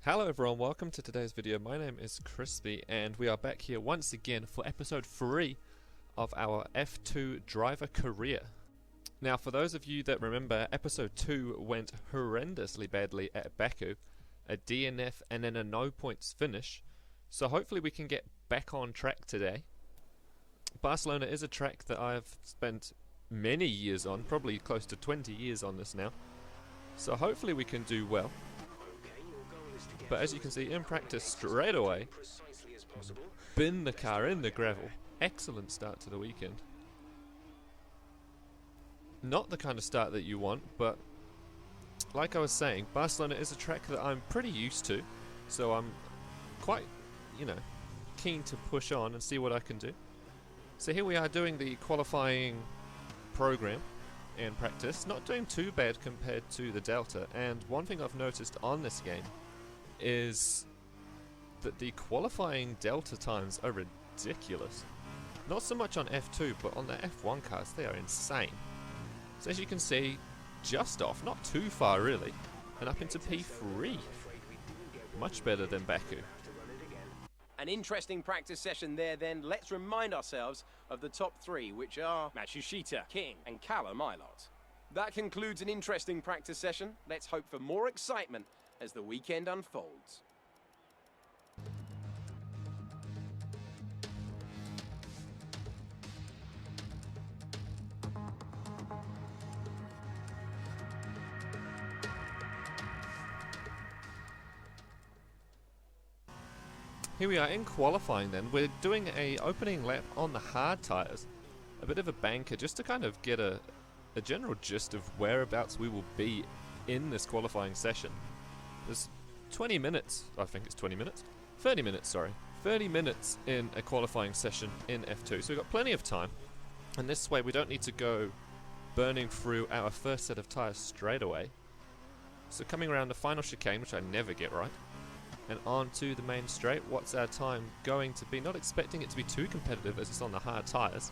Hello everyone, welcome to today's video. My name is Crispy and we are back here once again for episode 3 of our F2 driver career. Now for those of you that remember, episode 2 went horrendously badly at Baku, a DNF and then a no points finish, so hopefully we can get back on track today. Barcelona is a track that I've spent many years on, probably close to 20 years on this now, so hopefully we can do well. But as you can see in practice straight away, bin the car in the gravel. Excellent start to the weekend. Not the kind of start that you want, but like I was saying, Barcelona is a track that I'm pretty used to, so I'm quite, keen to push on and see what I can do. So here we are doing the qualifying program in practice, not doing too bad compared to the Delta, and one thing I've noticed on this game is that the qualifying Delta times are ridiculous. Not so much on F2, but on the F1 cars, they are insane. So as you can see, just off, not too far really, and up into P3. Much better than Baku. An interesting practice session there then. Let's remind ourselves of the top three, which are Matsushita, King and Callum Ilott. That concludes an interesting practice session. Let's hope for more excitement as the weekend unfolds. Here we are in qualifying then. We're doing a opening lap on the hard tyres. A bit of a banker just to kind of get a general gist of whereabouts we will be in this qualifying session. There's 20 minutes, I think it's 20 minutes? 30 minutes, sorry. 30 minutes in a qualifying session in F2, so we've got plenty of time. And this way we don't need to go burning through our first set of tyres straight away. So coming around the final chicane, which I never get right, and on to the main straight. What's our time going to be? Not expecting it to be too competitive as it's on the hard tyres.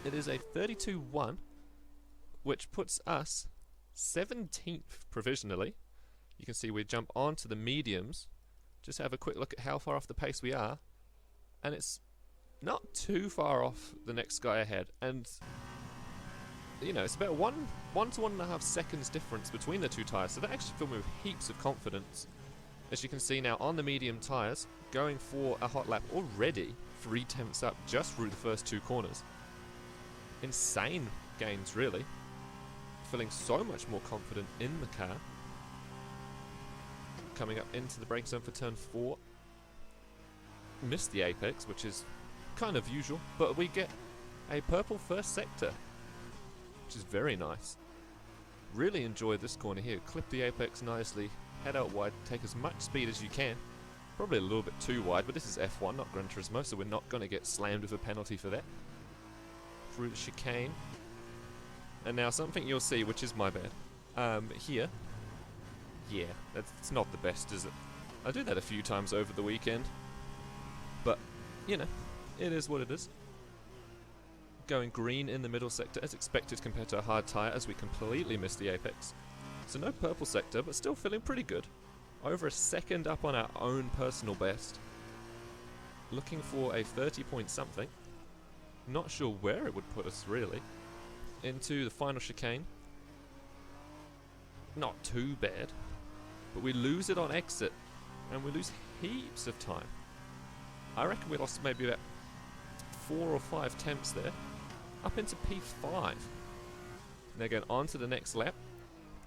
It is a 32.1, which puts us 17th provisionally. You can see we jump onto the mediums. Just have a quick look at how far off the pace we are, and it's not too far off the next guy ahead. And it's about 1 to 1.5 seconds difference between the two tyres, so that actually filled me with heaps of confidence. As you can see now on the medium tyres, going for a hot lap already, 3 tenths up just through the first 2 corners. Insane gains really. Feeling so much more confident in the car. Coming up into the brake zone for turn 4. Missed the apex, which is kind of usual, but we get a purple first sector, which is very nice. Really enjoy this corner here. Clip the apex nicely, head out wide, take as much speed as you can. Probably a little bit too wide, but this is F1, not Gran Turismo, so we're not going to get slammed with a penalty for that. Through the chicane. And now something you'll see, which is my bad. Here. Yeah, it's not the best, is it? I do that a few times over the weekend. But, it is what it is. Going green in the middle sector as expected compared to a hard tyre, as we completely missed the apex. So no purple sector, but still feeling pretty good. Over a second up on our own personal best. Looking for a 30 point something. Not sure where it would put us really. Into the final chicane. Not too bad, but we lose it on exit, and we lose heaps of time. I reckon we lost maybe about 4 or 5 tenths there, up into P5. Now going on to the next lap.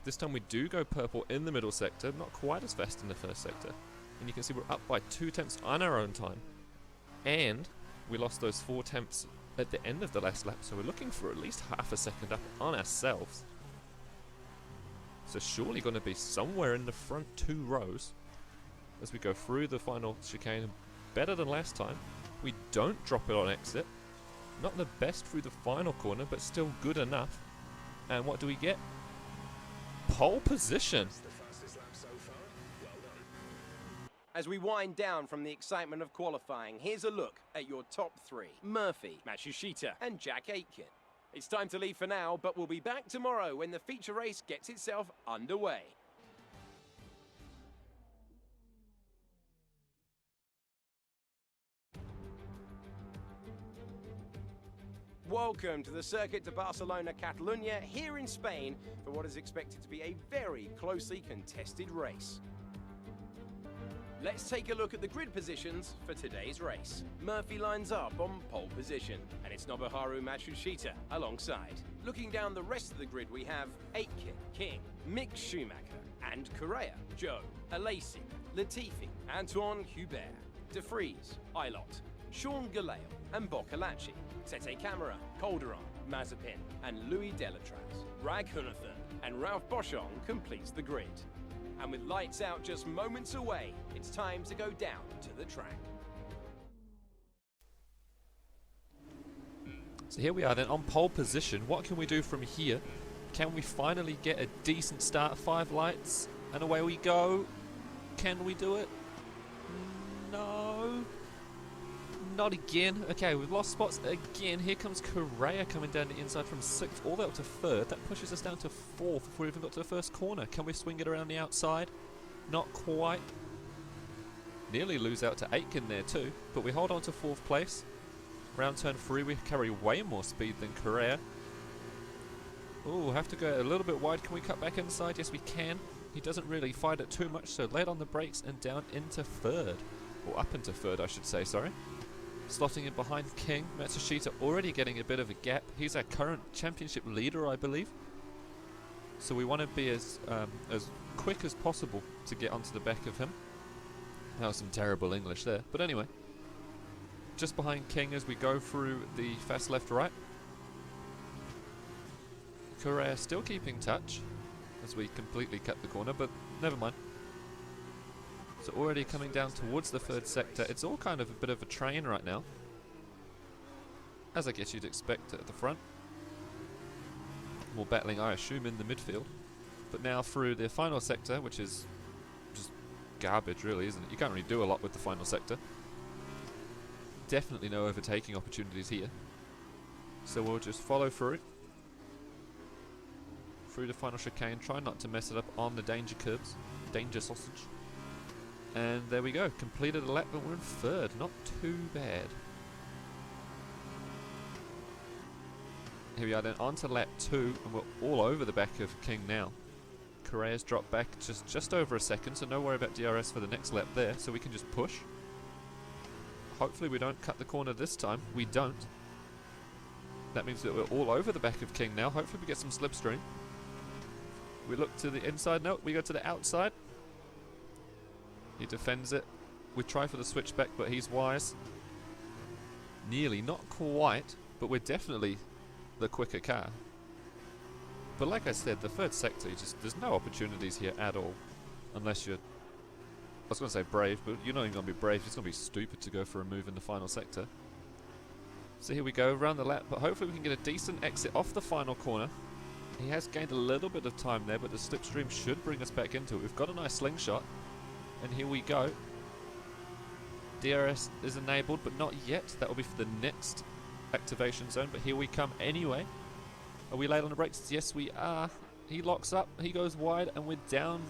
This time we do go purple in the middle sector, not quite as fast in the first sector, and you can see we're up by 2 tenths on our own time, and we lost those 4 tenths at the end of the last lap, so we're looking for at least half a second up on ourselves. So surely going to be somewhere in the front 2 rows as we go through the final chicane. Better than last time. We don't drop it on exit. Not the best through the final corner, but still good enough. And what do we get? Pole position. As we wind down from the excitement of qualifying, here's a look at your top three. Murphy, Matsushita and Jack Aitken. It's time to leave for now, but we'll be back tomorrow when the feature race gets itself underway. Welcome to the Circuit de Barcelona, Catalunya, here in Spain, for what is expected to be a very closely contested race. Let's take a look at the grid positions for today's race. Murphy lines up on pole position, and it's Nobuharu Matsushita alongside. Looking down the rest of the grid, we have Aitken, King, Mick Schumacher, and Correa, Joe, Alesi, Latifi, Antoine Hubert, De Vries, Ilott, Sean Galale, and Boccolacci, Tete Camara, Calderon, Mazepin, and Louis Delatraz. Raghunathan and Ralph Boschung completes the grid. And with lights out just moments away, it's time to go down to the track. So here we are then on pole position. What can we do from here? Can we finally get a decent start? 5 lights and away we go. Can we do it? No. Not again. Okay, we've lost spots again. Here comes Correa coming down the inside from 6th all the way up to 3rd. That pushes us down to 4th before we even got to the first corner. Can we swing it around the outside? Not quite. Nearly lose out to Aitken there too, but we hold on to 4th place. Round turn 3, we carry way more speed than Correa. Ooh, have to go a little bit wide. Can we cut back inside? Yes, we can. He doesn't really fight it too much, so late on the brakes and down into 3rd. Or up into 3rd, I should say, sorry. Slotting in behind King. Matsushita already getting a bit of a gap. He's our current championship leader, I believe. So we want to be as quick as possible to get onto the back of him. That was some terrible English there. But anyway, just behind King as we go through the fast left-right. Correa still keeping touch as we completely cut the corner, but never mind. So already coming down towards the 3rd sector. It's all kind of a bit of a train right now, as I guess you'd expect at the front. More battling, I assume, in the midfield. But now through the final sector, which is just garbage really, isn't it? You can't really do a lot with the final sector. Definitely no overtaking opportunities here. So we'll just follow through the final chicane. Try not to mess it up on the danger curbs. Danger sausage. And there we go, completed a lap, but we're in 3rd, not too bad. Here we are then, on to lap 2, and we're all over the back of King now. Correa's dropped back just over a second, so no worry about DRS for the next lap there, so we can just push. Hopefully we don't cut the corner this time. We don't. That means that we're all over the back of King now. Hopefully we get some slipstream. We look to the inside, no, we go to the outside. He defends it. We try for the switchback, but he's wise. Nearly, not quite, but we're definitely the quicker car. But like I said, the 3rd sector, there's no opportunities here at all. Unless you're, I was going to say brave, but you're not even going to be brave. It's going to be stupid to go for a move in the final sector. So here we go, around the lap, but hopefully we can get a decent exit off the final corner. He has gained a little bit of time there, but the slipstream should bring us back into it. We've got a nice slingshot. And here we go. DRS is enabled, but not yet. That will be for the next activation zone, but here we come anyway. Are we late on the brakes? Yes, we are. He locks up, he goes wide, and we're down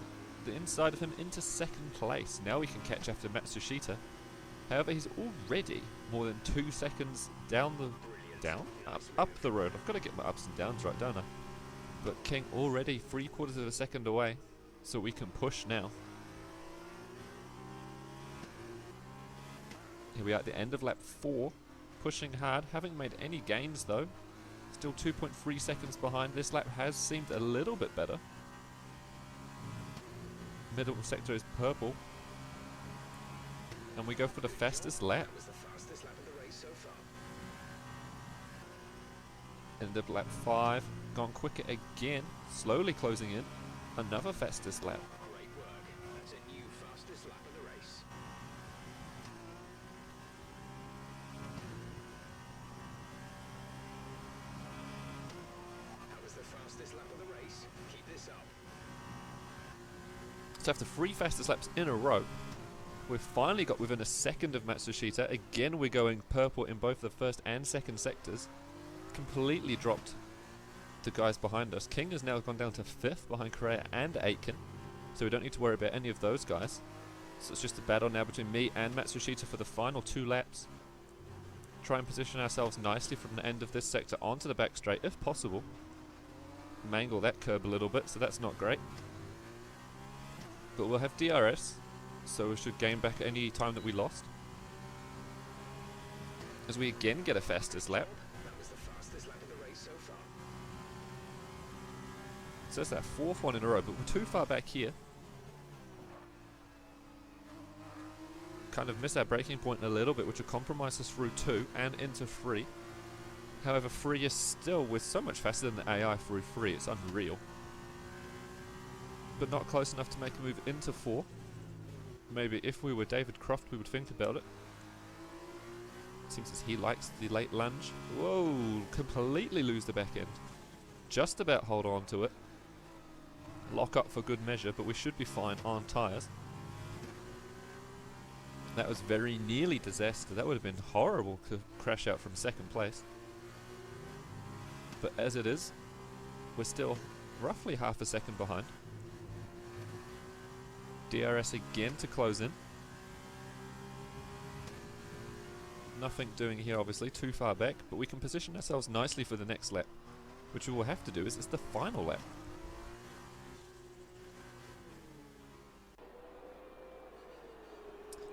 the inside of him into 2nd place. Now we can catch after Matsushita. However, he's already more than 2 seconds down the... Up the road. I've got to get my ups and downs right, don't I? But King already 3/4 of a second away, so we can push now. Here we are at the end of lap 4, pushing hard, haven't made any gains though. Still 2.3 seconds behind. This lap has seemed a little bit better. Middle sector is purple. And we go for the fastest lap. End of lap 5, gone quicker again, slowly closing in. Another fastest lap. So after 3 fastest laps in a row, we've finally got within a second of Matsushita. Again, we're going purple in both the 1st and 2nd sectors. Completely dropped the guys behind us. King has now gone down to 5th behind Correa and Aitken, so we don't need to worry about any of those guys. So it's just a battle now between me and Matsushita for the final 2 laps. try and position ourselves nicely from the end of this sector onto the back straight, if possible. Mangle that curb a little bit, so that's not great. But we'll have DRS, so we should gain back any time that we lost. As we again get a fastest lap. That was the fastest lap of the race so far. So that's that fourth one in a row, but we're too far back here. Kind of miss our braking point a little bit, which will compromise us through 2 and into 3. However, 3 is still, we're so much faster than the AI through 3, it's unreal. But not close enough to make a move into 4. Maybe if we were David Croft, we would think about it. Seems as he likes the late lunge. Whoa, completely lose the back end. Just about hold on to it. Lock up for good measure, but we should be fine on tyres. That was very nearly disaster. That would have been horrible to crash out from second place. But as it is, we're still roughly half a second behind. DRS again to close in. Nothing doing here obviously, too far back, but we can position ourselves nicely for the next lap. Which we will have to do is it's the final lap.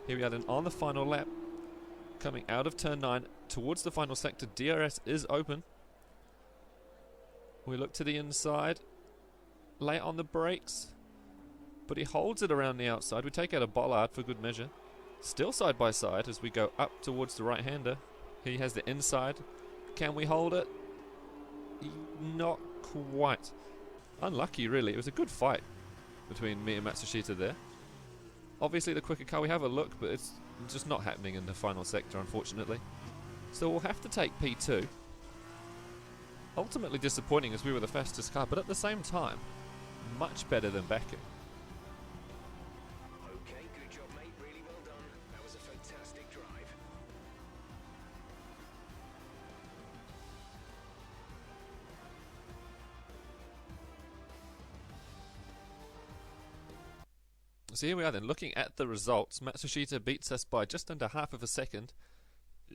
Here we are then on the final lap. Coming out of turn 9 towards the final sector, DRS is open. We look to the inside, late on the brakes, but he holds it around the outside. We take out a bollard for good measure. Still side by side as we go up towards the right-hander. He has the inside. Can we hold it? Not quite. Unlucky, really. It was a good fight between me and Matsushita there. Obviously the quicker car, we have a look, but it's just not happening in the final sector, unfortunately. So we'll have to take P2. Ultimately disappointing as we were the fastest car, but at the same time, much better than Baku. Okay, good job, mate. Really well done. That was a fantastic drive. So here we are then, looking at the results. Matsushita beats us by just under half of a second.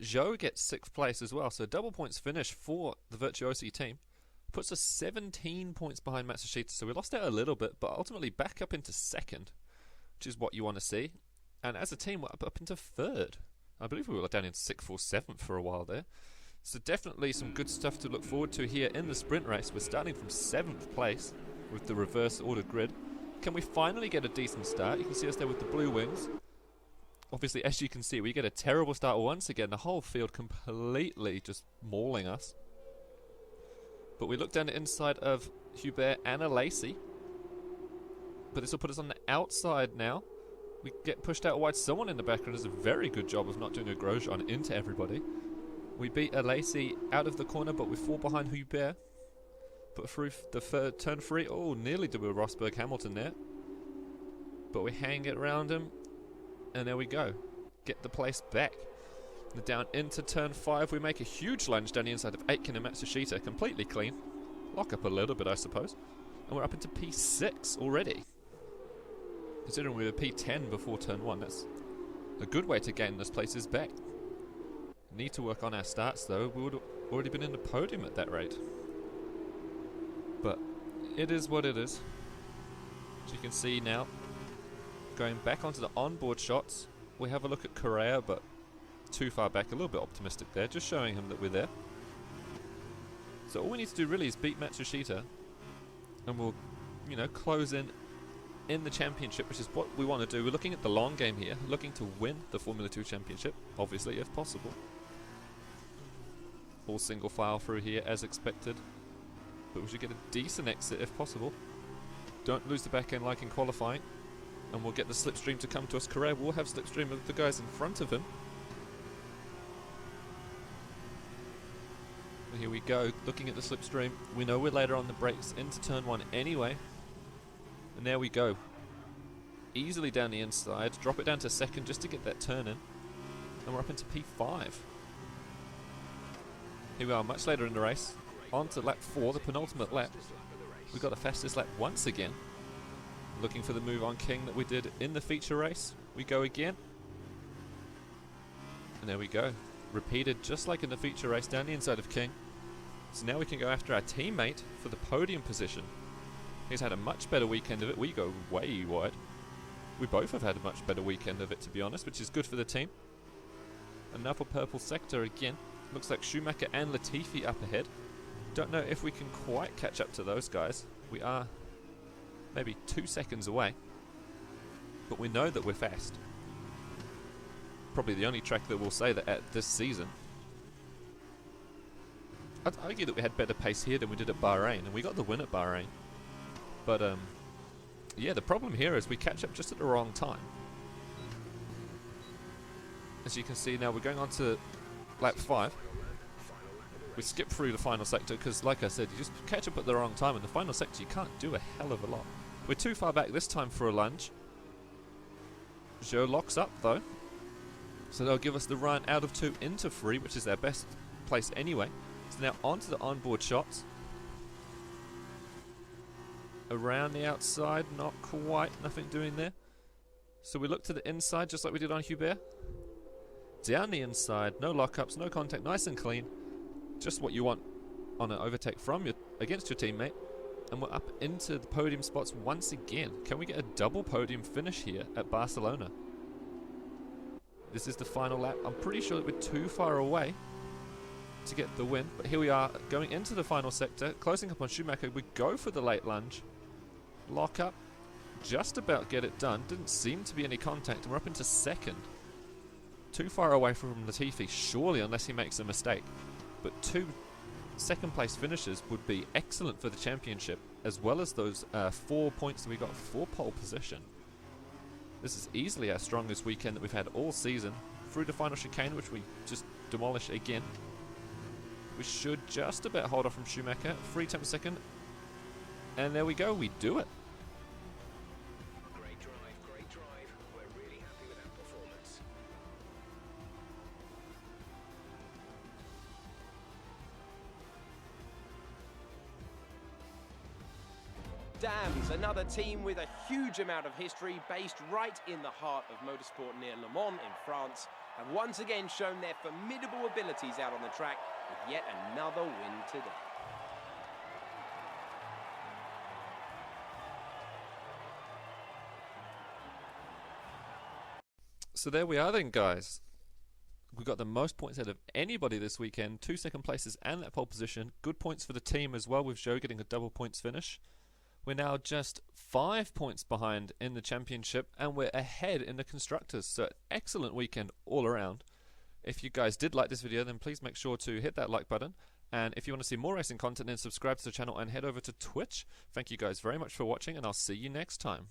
Zhou gets 6th place as well, so double points finish for the Virtuosi team. Puts us 17 points behind Matsushita, so we lost out a little bit, but ultimately back up into 2nd, which is what you want to see. And as a team, we're up into 3rd. I believe we were down in 6th or 7th for a while there. So definitely some good stuff to look forward to here in the sprint race. We're starting from 7th place with the reverse order grid. Can we finally get a decent start? You can see us there with the blue wings. Obviously, as you can see, we get a terrible start once again. The whole field completely just mauling us. But we look down the inside of Hubert and a Lacey. But this will put us on the outside now. We get pushed out wide. Someone in the background does a very good job of not doing a Grosjean into everybody. We beat a Lacey out of the corner, but we fall behind Hubert. But through the turn 3, oh, nearly do a Rosberg Hamilton there. But we hang it around him. And there we go. Get the place back. And down into turn 5, we make a huge lunge down the inside of Aitken and Matsushita. Completely clean. Lock up a little bit, I suppose. And we're up into P6 already. Considering we were P10 before turn 1, that's a good way to gain those places back. Need to work on our starts though. We would have already been in the podium at that rate. But it is what it is. As you can see now, going back onto the onboard shots, we have a look at Correa, but too far back, a little bit optimistic there, just showing him that we're there. So all we need to do really is beat Matsushita, and we'll, close in the championship, which is what we want to do. We're looking at the long game here, looking to win the Formula 2 championship, obviously, if possible. All single file through here as expected, but we should get a decent exit if possible. Don't lose the back end like in qualifying, and we'll get the slipstream to come to us. Correa will have slipstream of the guys in front of him. And here we go, looking at the slipstream. We know we're later on the brakes into turn 1 anyway. And there we go. Easily down the inside, drop it down to 2nd just to get that turn in. And we're up into P5. Here we are, much later in the race. On to lap 4, the penultimate lap. We got the fastest lap once again. Looking for the move on King that we did in the feature race. We go again. And there we go. repeated just like in the feature race down the inside of King. So now we can go after our teammate for the podium position. He's had a much better weekend of it. We go way wide. We both have had a much better weekend of it, to be honest, which is good for the team. Another purple sector again. Looks like Schumacher and Latifi up ahead. Don't know if we can quite catch up to those guys. We are maybe 2 seconds away. But we know that we're fast. Probably the only track that will say that at this season. I'd argue that we had better pace here than we did at Bahrain, and we got the win at Bahrain. But yeah, the problem here is we catch up just at the wrong time. As you can see now, we're going on to lap 5. We skip through the final sector because, like I said, you just catch up at the wrong time. In the final sector, you can't do a hell of a lot. We're too far back this time for a lunge. Joe locks up though, so they'll give us the run out of 2 into 3, which is our best place anyway. So now onto the onboard shots. Around the outside, not quite, nothing doing there. So we look to the inside just like we did on Hubert. Down the inside, no lockups, no contact, nice and clean. Just what you want on an overtake from against your teammate. And we're up into the podium spots once again. Can we get a double podium finish here at Barcelona? This is the final lap. I'm pretty sure that we're too far away to get the win, but here we are going into the final sector, closing up on Schumacher. We go for the late lunge, lock up, just about get it done. Didn't seem to be any contact, and we're up into second. Too far away from Latifi, surely, unless he makes a mistake. But 2 second place finishes would be excellent for the championship, as well as those 4 points that we got for pole position. This is easily our strongest weekend that we've had all season. Through the final chicane, which we just demolish again. We should just about hold off from Schumacher. 3/10 second. And there we go, we do it. Great drive. We're really happy with that performance. Dams, another team with a huge amount of history based right in the heart of motorsport near Le Mans in France, have once again shown their formidable abilities out on the track with yet another win today. So there we are then, guys. We got the most points out of anybody this weekend. 2 second places and that pole position. Good points for the team as well, with Joe getting a double points finish. We're now just 5 points behind in the championship, and we're ahead in the constructors. So excellent weekend all around. If you guys did like this video, then please make sure to hit that like button. And if you want to see more racing content, then subscribe to the channel and head over to Twitch. Thank you guys very much for watching, and I'll see you next time.